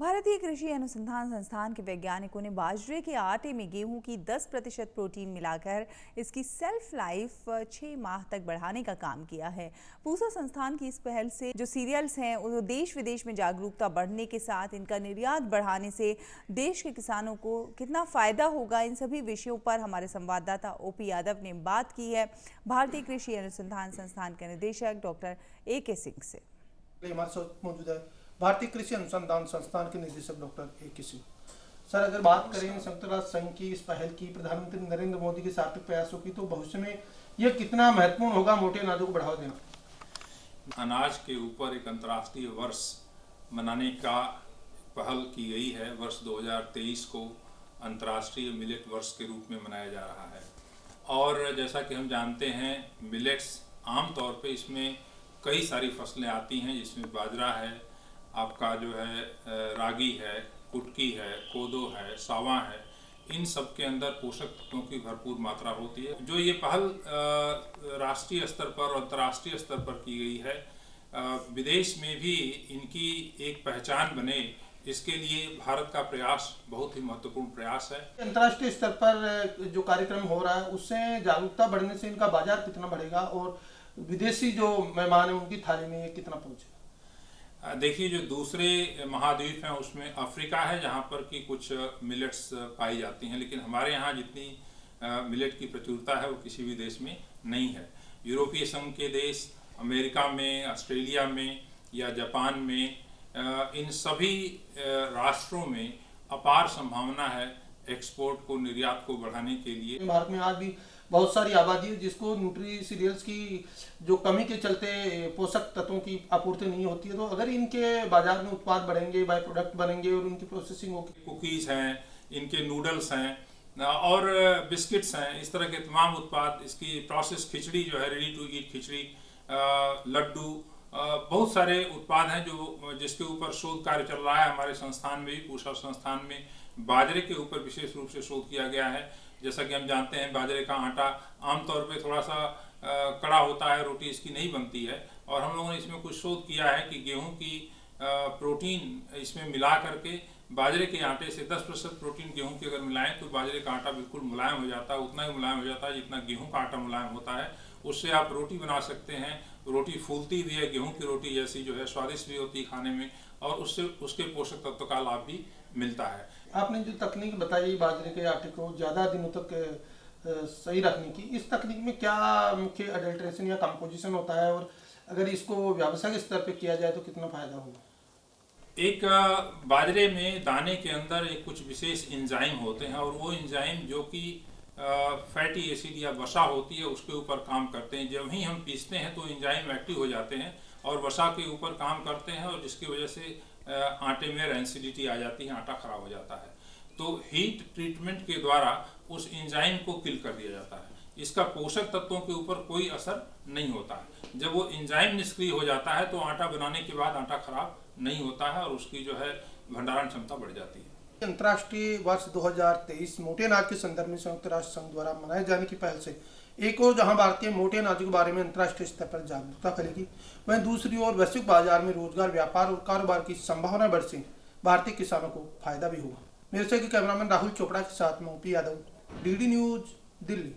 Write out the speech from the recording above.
भारतीय कृषि अनुसंधान संस्थान के वैज्ञानिकों ने बाजरे के आटे में गेहूं की 10% प्रोटीन मिलाकर इसकी सेल्फ लाइफ 6 माह तक बढ़ाने का काम किया है। पूसा संस्थान की इस पहल से जो सीरियल्स हैं वो देश विदेश में जागरूकता बढ़ने के साथ इनका निर्यात बढ़ाने से देश के किसानों को कितना फायदा होगा, इन सभी विषयों पर हमारे संवाददाता ओपी यादव ने बात की है भारतीय कृषि अनुसंधान संस्थान के निदेशक डॉक्टर AK सिंह से। हमारे साथ मौजूद है भारतीय कृषि अनुसंधान संस्थान के निदेशक डॉक्टर AK सिंह। सर, अगर बात करें संयुक्त राष्ट्र संघ की इस पहल की, प्रधानमंत्री नरेंद्र मोदी के सार्थक प्रयासों की, तो भविष्य में यह कितना महत्वपूर्ण होगा मोटे अनाजों को बढ़ावा देना? अनाज के ऊपर एक अंतर्राष्ट्रीय वर्ष मनाने का पहल की गई है। वर्ष 2023 को अंतर्राष्ट्रीय मिलेट वर्ष के रूप में मनाया जा रहा है। और जैसा कि हम जानते हैं, मिलेट्स आमतौर पे इसमें कई सारी फसलें आती हैं, जिसमें बाजरा है, आपका जो है रागी है, कुटकी है, कोदो है, सावा है। इन सब के अंदर पोषक तत्वों की भरपूर मात्रा होती है। जो ये पहल राष्ट्रीय स्तर पर और अंतर्राष्ट्रीय स्तर पर की गई है, विदेश में भी इनकी एक पहचान बने, इसके लिए भारत का प्रयास बहुत ही महत्वपूर्ण प्रयास है। अंतर्राष्ट्रीय स्तर पर जो कार्यक्रम हो रहा है उससे जागरूकता बढ़ने से इनका बाजार कितना बढ़ेगा और विदेशी जो मेहमान हैं उनकी थाली में ये कितना पहुंचेगा? देखिए, जो दूसरे महाद्वीप हैं उसमें अफ्रीका है जहाँ पर कि कुछ मिलेट्स पाई जाती हैं, लेकिन हमारे यहाँ जितनी मिलेट की प्रचुरता है वो किसी भी देश में नहीं है। यूरोपीय संघ के देश, अमेरिका में, ऑस्ट्रेलिया में या जापान में, इन सभी राष्ट्रों में अपार संभावना है एक्सपोर्ट को, निर्यात को बढ़ाने के लिए। भारत में आज भी बहुत सारी आबादी है जिसको न्यूट्री सीरियल्स की जो कमी के चलते पोषक तत्वों की आपूर्ति नहीं होती है, तो अगर इनके बाजार में उत्पाद बढ़ेंगे, बाय प्रोडक्ट बनेंगे और उनकी प्रोसेसिंग होगी, कुकीज़ हैं, इनके नूडल्स हैं और बिस्किट्स हैं, इस तरह के तमाम उत्पाद, इसकी प्रोसेस खिचड़ी जो है, रेडी टू ईट खिचड़ी, लड्डू, बहुत सारे उत्पाद हैं जो जिसके ऊपर शोध कार्य चल रहा है। हमारे संस्थान में भी, पूसा संस्थान में, बाजरे के ऊपर विशेष रूप से शोध किया गया है। जैसा कि हम जानते हैं, बाजरे का आटा आमतौर पे थोड़ा सा कड़ा होता है, रोटी इसकी नहीं बनती है, और हम लोगों ने इसमें कुछ शोध किया है कि गेहूं की प्रोटीन इसमें मिला करके बाजरे के आटे से 10% प्रोटीन गेहूं की अगर मिलाएं तो बाजरे का आटा बिल्कुल मुलायम हो जाता है, उतना ही मुलायम हो जाता है जितना गेहूं का आटा मुलायम होता है। उससे आप रोटी बना सकते हैं। रोटी फूलती भी है, गेहूं की रोटी जैसी जो है, स्वादिष्ट भी होती है खाने में, और उससे उसके पोषक तत्व का लाभ भी मिलता है। आपने जो तकनीक बताई बाजरे के आटे को ज़्यादा दिनों तक सही रखने की, इस तकनीक में क्या मुख्य अडल्ट्रेशन या कंपोजिशन होता है, और अगर इसको व्यावसायिक स्तर पर किया जाए तो कितना फायदा होगा? एक बाजरे में दाने के अंदर एक कुछ विशेष एंजाइम होते हैं, और वो एंजाइम जो कि फैटी एसिड या वसा होती है उसके ऊपर काम करते हैं। जब ही हम पीसते हैं तो एंजाइम एक्टिव हो जाते हैं और वसा के ऊपर काम करते हैं, और जिसकी वजह से आटे में रेंसिडिटी आ जाती है, आटा खराब हो जाता है। तो हीट ट्रीटमेंट के द्वारा उस एंजाइम को किल कर दिया जाता है। इसका पोषक तत्वों के ऊपर कोई असर नहीं होता है। जब वो एंजाइम निष्क्रिय हो जाता है तो आटा बनाने के बाद आटा खराब नहीं होता है और उसकी जो है भंडारण क्षमता बढ़ जाती है। अंतर्राष्ट्रीय वर्ष 2023 मोटे अनाज के संदर्भ में संयुक्त राष्ट्र संघ द्वारा मनाए जाने की पहल से एक और जहां भारतीय मोटे अनाजों के बारे में अंतर्राष्ट्रीय स्तर पर जागरूकता फैलेगी, वहीं दूसरी ओर वैश्विक बाजार में रोजगार, व्यापार और कारोबार की संभावना बढ़ से भारतीय किसानों को फायदा भी होगा। मेरे से कैमरामैन राहुल चोपड़ा के साथ में OP Yadav, DD news, Delhi.